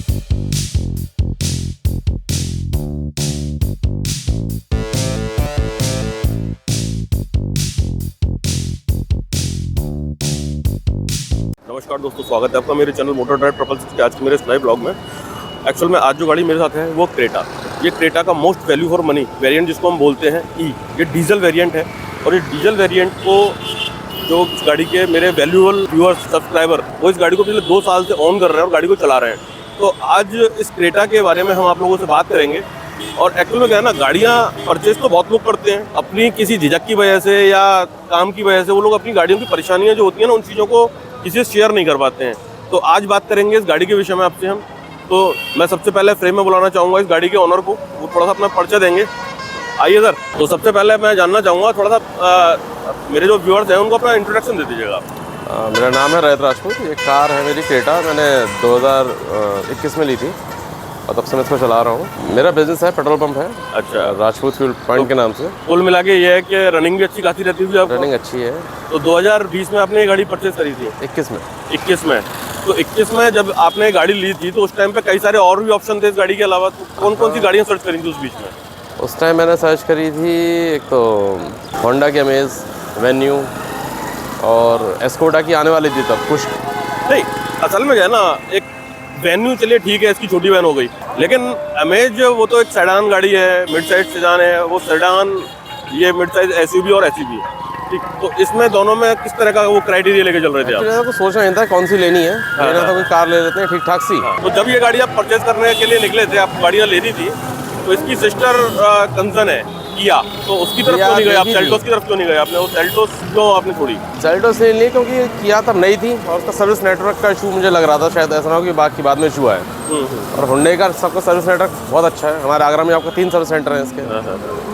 नमस्कार दोस्तों, स्वागत है आपका मेरे channel motor drive triple six के आज के मेरे इस नए ब्लॉग में। एक्चुअल में आज जो गाड़ी मेरे साथ है वो क्रेटा। ये क्रेटा का most value for money variant जिसको हम बोलते हैं ई। ये डीजल वेरिएंट है और ये डीजल वेरिएंट को जो गाड़ी के मेरे वैल्यूएबल व्यूअर्स सब्सक्राइबर वो इस गाड़ी को पिछले 2 साल से ऑन कर रहे हैं और गाड़ी को चला रहे हैं। तो आज इस क्रेटा के बारे में हम आप लोगों से बात करेंगे। और एक्चुअल में क्या है ना, गाड़ियाँ परचेज तो बहुत लोग करते हैं अपनी किसी झिझक की वजह से या काम की वजह से। वो लोग अपनी गाड़ियों की परेशानियाँ जो होती हैं ना, उन चीज़ों को किसी से शेयर नहीं कर पाते हैं। तो आज बात करेंगे इस गाड़ी के विषय में आपसे हम। तो मैं सबसे पहले फ्रेम में बुलाना चाहूँगा इस गाड़ी के ऑनर को, वो थोड़ा सा अपना परिचय देंगे। आइए सर। तो सबसे पहले मैं जानना चाहूँगा थोड़ा सा मेरे जो व्यूअर्स हैं उनको अपना इंट्रोडक्शन दे दीजिएगा। मेरा नाम है रैत राजपूत। ये कार है मेरी क्रेटा, मैंने 2021 में ली थी और तब से मैं इसको चला रहा हूँ। मेरा बिजनेस है, पेट्रोल पंप है। अच्छा, राजपूत फ्यूल पॉइंट के नाम से। कुल मिला के ये है कि रनिंग भी अच्छी खासी रहती थी आपको? रनिंग अच्छी है। तो 2020 में आपने ये गाड़ी परचेज करी थी? 21 में। 21 में। तो 21 में जब आपने गाड़ी ली थी तो उस टाइम पे कई सारे और भी ऑप्शन थे इस गाड़ी के अलावा। तो कौन कौन सी गाड़ियाँ सर्च करी थी उस बीच में? उस टाइम मैंने सर्च करी थी, एक तो होंडा की अमेज, वेन्यू और एस्कोडा की आने वाली थी तब कुछ। नहीं, असल में है ना, एक वेन्यू चलिए ठीक है, इसकी छोटी वैन हो गई, लेकिन अमेज वो तो एक सेडान गाड़ी है, मिड साइज सेडान है। वो सेडान, ये मिड साइज एसयूवी और एसयूवी है, ठीक। तो इसमें दोनों में किस तरह का वो क्राइटेरिया लेके चल रहे थे आप? तो सोचना नहीं था कौन सी लेनी है, लेना था कोई कार ले लेते हैं ठीक ठाक सी। तो जब ये गाड़ी आप परचेज करने के लिए निकले थे, आप गाड़ियाँ लेनी थी, तो इसकी सिस्टर कंसर्न है किया, तो उसकी तरफ क्यों नहीं गए आप? सेल्टोस की तरफ क्यों नहीं गए आपने? वो सेल्टोस क्यों आपने छोड़ी? सेल्टोस ले ली क्योंकि किया तब नई थी और उसका सर्विस नेटवर्क का इशू मुझे लग रहा था, शायद ऐसा ना हो कि बाकी बाद में इशू आए। और होंडे का सबका सर्विस नेटवर्क बहुत अच्छा है। हमारे आगरा में आपका 3 सर्विस सेंटर हैं इसके,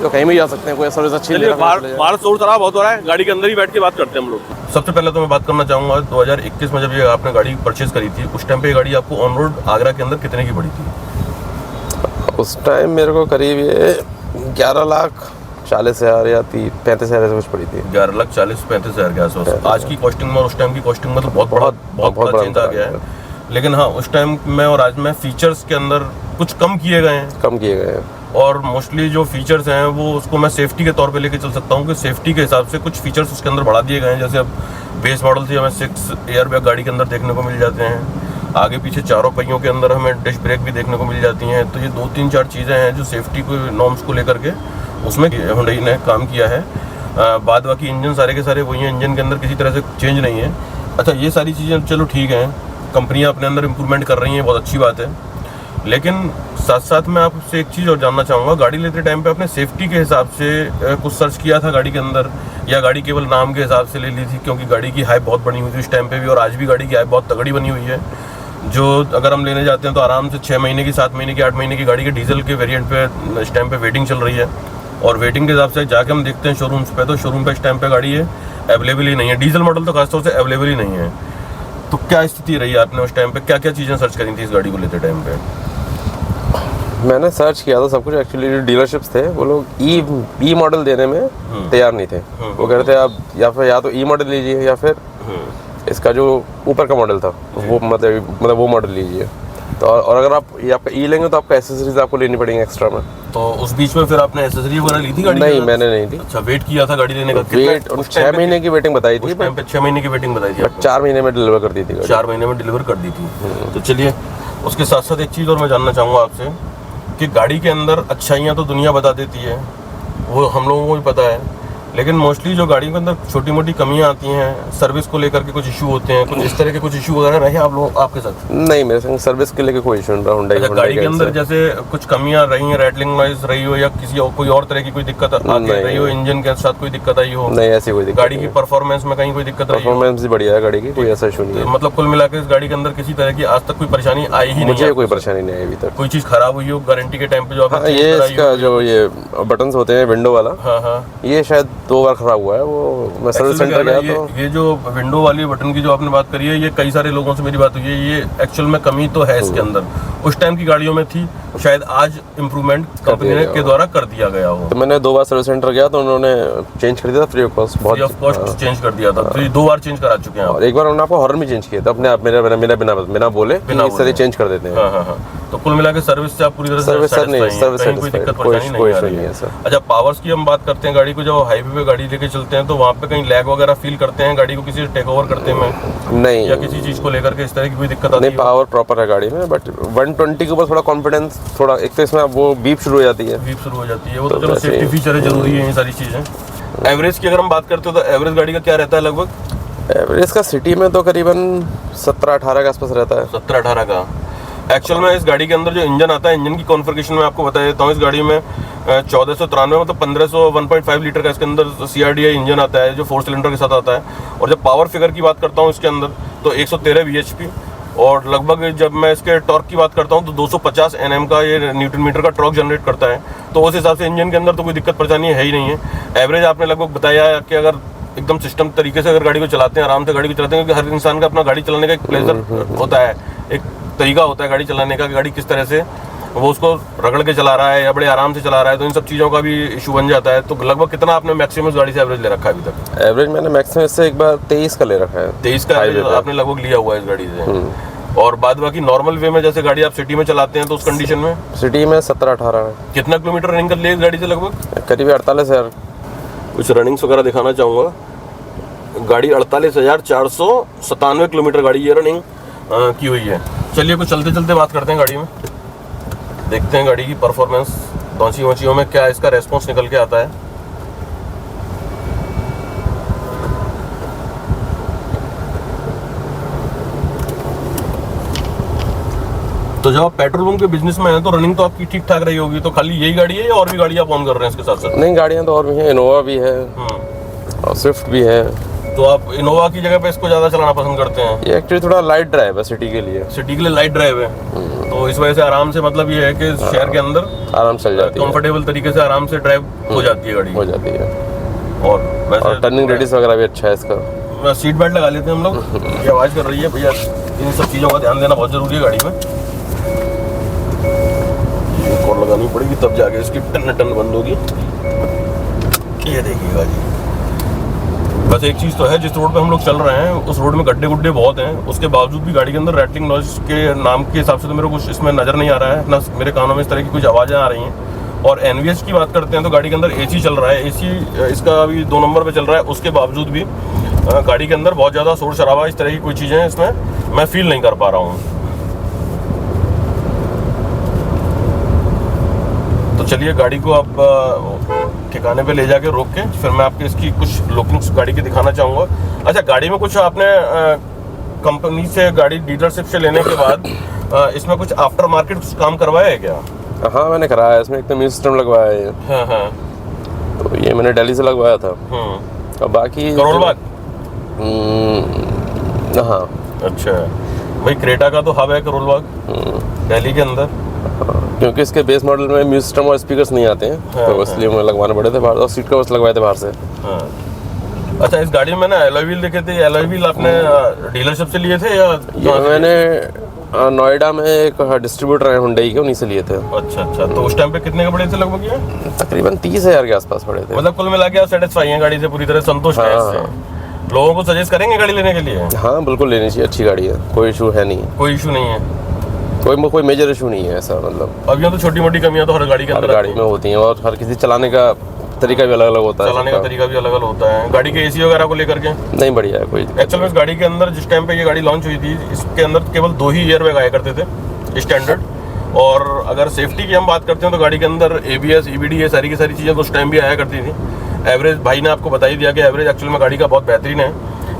तो कहीं भी जा सकते हैं, कोई सर्विस अच्छी ले। बाहर शोर शराबा बहुत हो रहा है, गाड़ी के अंदर ही बैठ के बात करते हैं हम लोग। सबसे पहले तो मैं बात करना चाहूँगा 2021 में जब ये आपने गाड़ी परचेज करी थी, उस टाइम पे ये गाड़ी आपको ऑन रोड आगरा के अंदर कितने की पड़ी थी? उस टाइम मेरे को करीब ये 11,40,000 या 35,000 ऐसे कुछ पड़ी थी। 11,40,000-35,000 के आसपास। आज की कॉस्टिंग में और उस टाइम की कॉस्टिंग में तो बहुत बड़ा चेंज आ गया है। लेकिन हाँ, उस टाइम में और आज में फीचर्स के अंदर कुछ कम किए गए हैं। और मोस्टली जो फीचर्स हैं वो उसको मैं सेफ्टी के तौर पे लेके चल सकता हूँ कि सेफ्टी के हिसाब से कुछ फीचर्स उसके अंदर बढ़ा दिए गए हैं। जैसे अब बेस मॉडल थी, हमें 6 एयरबैग गाड़ी के अंदर देखने को मिल जाते हैं। आगे पीछे चारों पहियों के अंदर हमें डिस्क ब्रेक भी देखने को मिल जाती हैं। तो ये 2-3-4 चीज़ें हैं जो सेफ्टी को नॉर्म्स को लेकर के उसमें हुंडई ने काम किया है। बाद बाकी इंजन सारे के सारे वही हैं, इंजन के अंदर किसी तरह से चेंज नहीं है। अच्छा, ये सारी चीज़ें चलो ठीक हैं, कंपनियां अपने अंदर इम्प्रूवमेंट कर रही हैं, बहुत अच्छी बात है। लेकिन साथ साथ मैं आपसे एक चीज़ और जानना चाहूँगा, गाड़ी लेते टाइम पे आपने सेफ्टी के हिसाब से कुछ सर्च किया था गाड़ी के अंदर, या गाड़ी केवल नाम के हिसाब से ले ली थी? क्योंकि गाड़ी की हाइप बहुत बनी हुई थी उस टाइम पे भी, और आज भी गाड़ी की हाइप बहुत तगड़ी बनी हुई है। जो अगर हम लेने जाते हैं तो आराम से 6 महीने की, 7 महीने की, 8 महीने की गाड़ी के डीजल के वेरिएंट पे इस टाइम पे वेटिंग चल रही है। और वेटिंग के हिसाब से जाके हम देखते हैं शोरूम्स पे, तो शोरूम पे इस टाइम पे गाड़ी है अवेलेबल ही नहीं है। डीजल मॉडल तो खासतौर से अवेलेबल ही नहीं है। तो क्या स्थिति रही आपने उस टाइम पे, क्या क्या चीज़ें सर्च करी थी इस गाड़ी को लेते टाइम पे? मैंने सर्च किया था सब कुछ। एक्चुअली जो डीलरशिप्स थे वो लोग ई मॉडल देने में तैयार नहीं थे। वो कह रहे थे आप या तो ई मॉडल लीजिए या फिर इसका जो ऊपर का मॉडल था वो मतलब वो मॉडल लीजिए। तो और अगर आप आपका ई लेंगे तो आपका एसेसरीज आपको लेनी पड़ेंगी एक्स्ट्रा में। तो उस बीच में फिर आपने एसेसरी वगैरह ली थी गाड़ी? नहीं, मैंने नहीं ली। अच्छा, वेट किया था गाड़ी लेने का? वेट 6 महीने की वेटिंग बताई थी। 6 महीने की वेटिंग बताई थी, 4 महीने में डिलीवर कर दी थी। 4 महीने में डिलीवर कर दी थी। तो चलिए, उसके साथ साथ एक चीज़ और मैं जानना चाहूँगा आपसे कि गाड़ी के अंदर अच्छाइयाँ तो दुनिया बता देती है, वो हम लोगों को भी पता है, लेकिन मोस्टली जो गाड़ियों के अंदर छोटी मोटी कमियां आती हैं, सर्विस को लेकर के कुछ इशू होते हैं, कुछ इस तरह के कुछ इशू वगैरह रहे आप लोग आपके साथ? नहीं, मेरे संग सर्विस के लेके कोई इशू नहीं रहा। होंडा गाड़ी के अंदर जैसे कुछ कमियां रही हैं, रैटलिंग नॉइज रही हो या किसी कोई और तरह की कोई दिक्कत रही हो, इंजन के साथ कोई दिक्कत आई हो? नहीं, ऐसी कोई दिक्कत। गाड़ी की परफॉर्मेंस में कहीं कोई दिक्कत रही? परफॉर्मेंस भी बढ़िया है गाड़ी की, कोई ऐसा इशू नहीं है। मतलब कुल मिलाकर इस गाड़ी के अंदर किसी तरह की आज तक कोई परेशानी आई ही नहीं? मुझे कोई परेशानी नहीं आई अभी तक। कोई चीज़ खराब हुई हो गारंटी के टाइम पे जो ये इसका जो ये बटन्स होते हैं विंडो वाला, ये शायद 2 बार खराब हुआ है वो। मैं सर्विस सेंटर गया तो ये जो विंडो वाली बटन की जो आपने बात करी है, ये कई सारे लोगों से मेरी बात हुई है, ये एक्चुअल में कमी तो है इसके अंदर, उस टाइम की गाड़ियों में थी, शायद आज इम्प्रूवमेंट कंपनी के द्वारा कर दिया गया हो। तो मैंने 2 बार सर्विस सेंटर गया तो उन्होंने चेंज कर दिया था free of cost, free of cost change कर दिया था। तो 2 बार चेंज करा चुके हैं। और एक बार उन्होंने आपको हॉर्न भी चेंज किया था अपने आप, मेरा बिना बोले इस तरह चेंज कर देते हैं। हाँ। तो कुल मिला के सर्विस से आप पूरी तरह से सर्विस कोई दिक्कत परेशानी नहीं है सर। अच्छा, पावर्स की हम बात करते हैं, गाड़ी को जब हाईवे पे गाड़ी लेके चलते हैं तो वहाँ पे कहीं लैग वगैरह फील करते हैं, गाड़ी को किसी टेक ओवर करते हैं नहीं, या किसी चीज को लेकर के इस तरह की कोई दिक्कत आती है? नहीं, पावर प्रॉपर है गाड़ी में, बट 120 के ऊपर थोड़ा कॉन्फिडेंस, थोड़ा एक तो इसमें वो बीप शुरू हो जाती है। वो तो चलो सेफ्टी फीचर है, जरूरी है ये सारी चीजें। एवरेज की अगर हम बात करते हो तो एवरेज गाड़ी का क्या रहता है लगभग? एवरेज का सिटी में तो करीबन 17-18 के आसपास रहता है। 17-18 का। एक्चुअल में इस गाड़ी के अंदर जो इंजन आता है, इंजन की कॉन्फ़िगरेशन में आपको बता देता हूँ, इस गाड़ी में 1493 मतलब 1,500 लीटर का इसके अंदर CRDI इंजन आता है जो 4 सिलेंडर के साथ आता है। और जब पावर फिगर की बात करता हूँ इसके अंदर तो 113 bhp, और लगभग जब मैं इसके टॉर्क की बात करता हूँ तो 250 Nm का ये न्यूटन मीटर का टॉर्क जनरेट करता है। तो उस हिसाब से इंजन के अंदर तो कोई दिक्कत परेशानी है ही नहीं है। एवरेज आपने लगभग बताया कि अगर एकदम सिस्टम तरीके से अगर गाड़ी को चलाते हैं, आराम से गाड़ी को चलाते हैं, क्योंकि हर इंसान का अपना गाड़ी चलाने का एक प्लेजर होता है, एक तरीका होता है गाड़ी चलाने का, गाड़ी किस तरह से वो उसको रगड़ के चला रहा है या बड़े आराम से चला रहा है, तो इन सब चीज़ों का भी इशू बन जाता है। तो लगभग कितना आपने मैक्सिमम इस गाड़ी से एवरेज ले रखा है अभी तक? एवरेज मैंने मैक्सिमम इससे एक बार 23 का ले रखा है। 23 का आपने लगभग लिया हुआ है इस गाड़ी से। और बाद बाकी नॉर्मल वे में जैसे गाड़ी आप सिटी में चलाते हैं तो उस कंडीशन में? सिटी में 17-18 है। कितना किलोमीटर रनिंग कर लिया इस गाड़ी से लगभग? करीब 48,000। कुछ रनिंग्स वगैरह दिखाना चाहूँगा। गाड़ी 48,497 किलोमीटर गाड़ी ये रनिंग की हुई है। चलिए कुछ चलते चलते बात करते हैं गाड़ी में, देखते हैं गाड़ी की परफॉर्मेंस, पहुंची ऊंचियों में क्या इसका रेस्पॉन्स निकल के आता है। तो जब आप पेट्रोल पंप के बिजनेस में हैं तो रनिंग तो आपकी ठीक ठाक रही होगी, तो खाली यही गाड़ी है या और भी गाड़ी आप ऑन कर रहे हैं इसके साथ साथ? नहीं, गाड़ियाँ तो और भी हैं, इनोवा भी है और स्विफ्ट भी है। तो आप इनोवा की जगह पे इसको ज़्यादा चलाना पसंद करते हैं? ये एक्चुअली थोड़ा लाइट ड्राइव है सिटी के लिए। सिटी के लिए लाइट ड्राइव है, तो इस वजह से आराम से, मतलब ये है कि शहर के अंदर आराम से चल जाती है, कंफर्टेबल तरीके से आराम से ड्राइव हो जाती है गाड़ी, हो जाती है। और वैसे टर्निंग रेडियस वगैरह भी अच्छा है इसका। सीट बेल्ट लगा लेते हैं हम लोग। ये आवाज़ कर रही है भैया, इन सब चीज़ों का ध्यान देना बहुत ज़रूरी है गाड़ी में। और लगानी पड़ेगी तब जाके इसकी टन बंद होगी। ये देखिएगा जी, बस एक चीज़ तो है, जिस रोड पे हम लोग चल रहे हैं उस रोड में गड्ढे गुड्ढे बहुत हैं, उसके बावजूद भी गाड़ी के अंदर रैटलिंग नॉइज के नाम के हिसाब से तो मेरे को कुछ इसमें नज़र नहीं आ रहा है, ना मेरे कानों में इस तरह की कुछ आवाज़ें आ रही हैं। और NVH की बात करते हैं तो गाड़ी के अंदर AC चल रहा है, AC इसका अभी 2 नंबर पे चल रहा है, उसके बावजूद भी गाड़ी के अंदर बहुत ज़्यादा शोर शराबा इस तरह की कोई चीज़ें इसमें मैं फील नहीं कर पा रहा हूँ। तो चलिए गाड़ी को आप ठिकाने पे ले जाके रोक के फिर मैं आपके इसकी कुछ लुकिंग्स गाड़ी की दिखाना चाहूँगा। अच्छा, गाड़ी में कुछ आपने कंपनी से, गाड़ी डीलरशिप से लेने के बाद इसमें कुछ आफ्टर मार्केट कुछ काम करवाया है क्या? हाँ, मैंने कराया है, इसमें एक तो म्यूजिक सिस्टम लगवाया है। हाँ हाँ, तो ये मैंने दिल्ली से लगवाया था। और बाकी करोल बाग? हाँ। अच्छा भाई, क्रेटा का तो हब है करोल बाग दिल्ली के अंदर, क्योंकि इसके बेस मॉडल में म्यूजिक सिस्टम और स्पीकर्स नहीं आते हैं। हाँ, तो इसलिए मुझे लगवाने पड़े थे बाहर, और सीट कवर्स लगवाए थे बाहर से। हाँ। अच्छा, इस गाड़ी में मैंने एलॉय व्हील देखे थे, एलॉय व्हील आपने डीलरशिप से लिए थे या? मैंने नोएडा में एक डिस्ट्रीब्यूटर है हुंडई के, उन्हीं से लिए थे। अच्छा अच्छा, तो उस टाइम पे कितने के पड़े थे लगभग ये? तकरीबन 30,000 के आसपास पड़े थे। मतलब कुल मिला के आप सेटिस्फाई हैं गाड़ी से, पूरी तरह संतुष्ट हैं इससे? लोगों को सजेस्ट करेंगे गाड़ी लेने के लिए? हाँ बिल्कुल, लेनी चाहिए, अच्छी गाड़ी है, कोई इशू है नहीं। कोई इशू नहीं है? कोई मेजर इशू नहीं है ऐसा, मतलब अब यहाँ तो छोटी मोटी कमियां तो हर गाड़ी के अंदर गाड़ी में होती हैं, और हर किसी चलाने का तरीका भी अलग अलग होता है, चलाने का तरीका भी अलग अलग होता है। गाड़ी के AC वगैरह को लेकर के नहीं, बढ़िया है कोई। एक्चुअल में इस गाड़ी के अंदर जिस टाइम पे ये गाड़ी लॉन्च हुई थी, इसके अंदर केवल 2 ही एयर बैग आया करते थे स्टैंडर्ड। और अगर सेफ्टी की हम बात करते हैं तो गाड़ी के अंदर ABS, EBD, ये सारी की सारी चीज़ें तो उस टाइम भी आया करती थी। एवरेज भाई ने आपको बता ही दिया कि एवरेज एक्चुअल में गाड़ी का बहुत बेहतरीन है।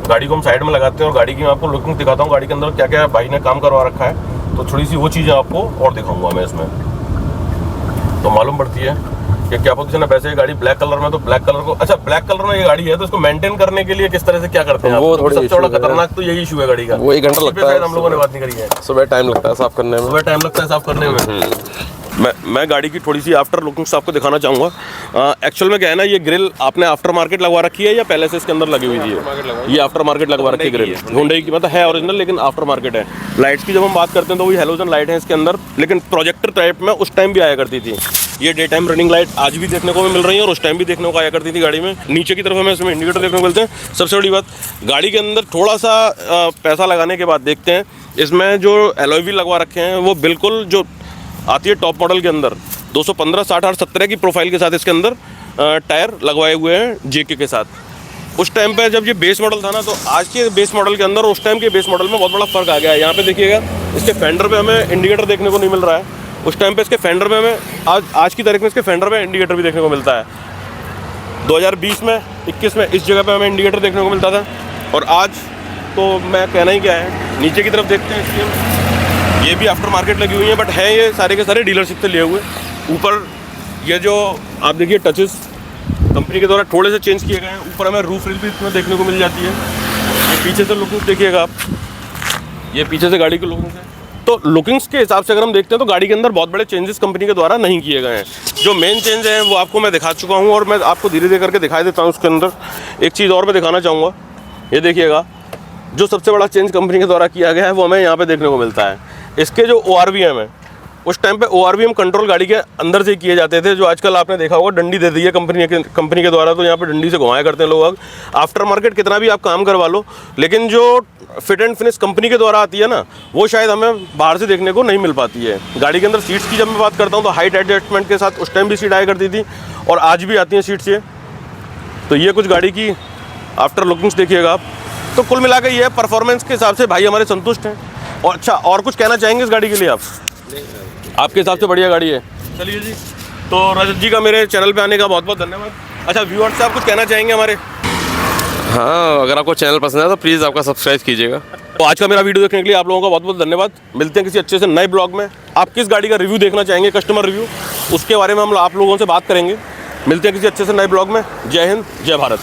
गाड़ी को हम साइड में लगाते हैं और गाड़ी की मैं आपको लुकिंग दिखाता हूँ, गाड़ी के अंदर क्या क्या भाई ने काम करवा रखा है, तो थोड़ी सी वो चीज़ें आपको और दिखाऊंगा मैं इसमें, तो मालूम पड़ती है कि क्या पता ना। वैसे ये गाड़ी ब्लैक कलर में, तो ब्लैक कलर को, अच्छा ब्लैक कलर में ये गाड़ी है तो इसको मेंटेन करने के लिए किस तरह से क्या करते हैं? वो सबसे बड़ा खतरनाक तो यही इशू है गाड़ी का, वो 1 घंटा लगता है, हम लोगों ने बात नहीं करी है। सुबह टाइम लगता है साफ करने में, सुबह टाइम लगता है साफ करने में। मैं गाड़ी की थोड़ी सी आफ्टर लुकिंग्स आपको दिखाना चाहूँगा। एक्चुअल में क्या है ना, ये ग्रिल आपने आफ्टर मार्केट लगवा रखी है या पहले से इसके अंदर लगी हुई थी? ये आफ्टर मार्केट लगवा रखी है ग्रिल, हुंडई की, मतलब है ओरिजिनल लेकिन आफ्टर मार्केट है। लाइट्स की जब हम बात करते हैं तो वही हेलोजन लाइट है इसके अंदर, लेकिन प्रोजेक्टर टाइप में उस टाइम भी आया करती थी। ये डे टाइम रनिंग लाइट आज भी देखने को मिल रही है और उस टाइम भी देखने को आया करती थी गाड़ी में। नीचे की तरफ हमें इसमें इंडिकेटर देखने को मिलते हैं। सबसे बड़ी बात, गाड़ी के अंदर थोड़ा सा पैसा लगाने के बाद देखते हैं इसमें जो एलॉय व्हील लगवा रखे हैं वो बिल्कुल जो आती है टॉप मॉडल के अंदर 215, 60 और 17 की प्रोफाइल के साथ इसके अंदर टायर लगवाए हुए हैं जेके के साथ। उस टाइम पे जब ये बेस मॉडल था ना, तो आज के बेस मॉडल के अंदर उस टाइम के बेस मॉडल में बहुत बड़ा फ़र्क आ गया है। यहाँ पे देखिएगा इसके फेंडर पे हमें इंडिकेटर देखने को नहीं मिल रहा है। उस टाइम पे इसके फेंडर में हमें आज की तारीख में इसके फेंडर में इंडिकेटर भी देखने को मिलता है। 2020 में 21 में इस जगह पे हमें इंडिकेटर देखने को मिलता था, और आज तो मैं कहना ही क्या है। नीचे की तरफ देखते हैं इसकी, ये भी आफ्टर मार्केट लगी हुई है, बट है ये सारे के सारे डीलरशिप से लिए हुए। ऊपर ये जो आप देखिए टचेस कंपनी के द्वारा थोड़े से चेंज किए गए हैं। ऊपर हमें रूफ रिल भी इसमें देखने को मिल जाती है। ये पीछे से लुकिंग्स देखिएगा आप, ये पीछे से गाड़ी की लुकिंग्स है। तो लुकिंग्स के हिसाब से अगर हम देखते हैं तो गाड़ी के अंदर बहुत बड़े चेंजेस कंपनी के द्वारा नहीं किए गए हैं। जो मेन चेंज है वो आपको मैं दिखा चुका हूँ, और मैं आपको धीरे धीरे करके दिखाई देता हूँ। उसके अंदर एक चीज़ और मैं दिखाना चाहूँगा, ये देखिएगा जो सबसे बड़ा चेंज कंपनी के द्वारा किया गया है वो हमें यहाँ पे देखने को मिलता है। इसके जो ORVM है, उस टाइम पे ORVM कंट्रोल गाड़ी के अंदर से किए जाते थे। जो आजकल आपने देखा होगा डंडी दे दी है कंपनी के द्वारा, तो यहाँ पे डंडी से घुमाया करते हैं लोग। आफ्टर मार्केट कितना भी आप काम करवा लो, लेकिन जो फिट एंड फिनिश कंपनी के द्वारा आती है ना, वो शायद हमें बाहर से देखने को नहीं मिल पाती है। गाड़ी के अंदर सीट्स की जब मैं बात करता हूँ तो हाइट एडजस्टमेंट के साथ उस टाइम भी सीट आया करती थी, और आज भी आती हैं सीट्स ये। तो ये कुछ गाड़ी की आफ्टर लुकिंग्स देखिएगा आप। तो कुल मिला के ये परफॉर्मेंस के हिसाब से भाई हमारे संतुष्ट हैं। और अच्छा, और कुछ कहना चाहेंगे इस गाड़ी के लिए आप? आपके हिसाब से बढ़िया गाड़ी है। चलिए जी, तो रजत जी का मेरे चैनल पे आने का बहुत बहुत धन्यवाद। अच्छा, व्यूअर्स से आप कुछ कहना चाहेंगे हमारे? हाँ, अगर आपको चैनल पसंद है तो प्लीज़ आपका सब्सक्राइब कीजिएगा। तो आज का मेरा वीडियो देखने के लिए आप लोगों का बहुत बहुत धन्यवाद। मिलते हैं किसी अच्छे से नए ब्लॉग में। आप किस गाड़ी का रिव्यू देखना चाहेंगे, कस्टमर रिव्यू, उसके बारे में हम आप लोगों से बात करेंगे। मिलते हैं किसी अच्छे से नए ब्लॉग में। जय हिंद, जय भारत।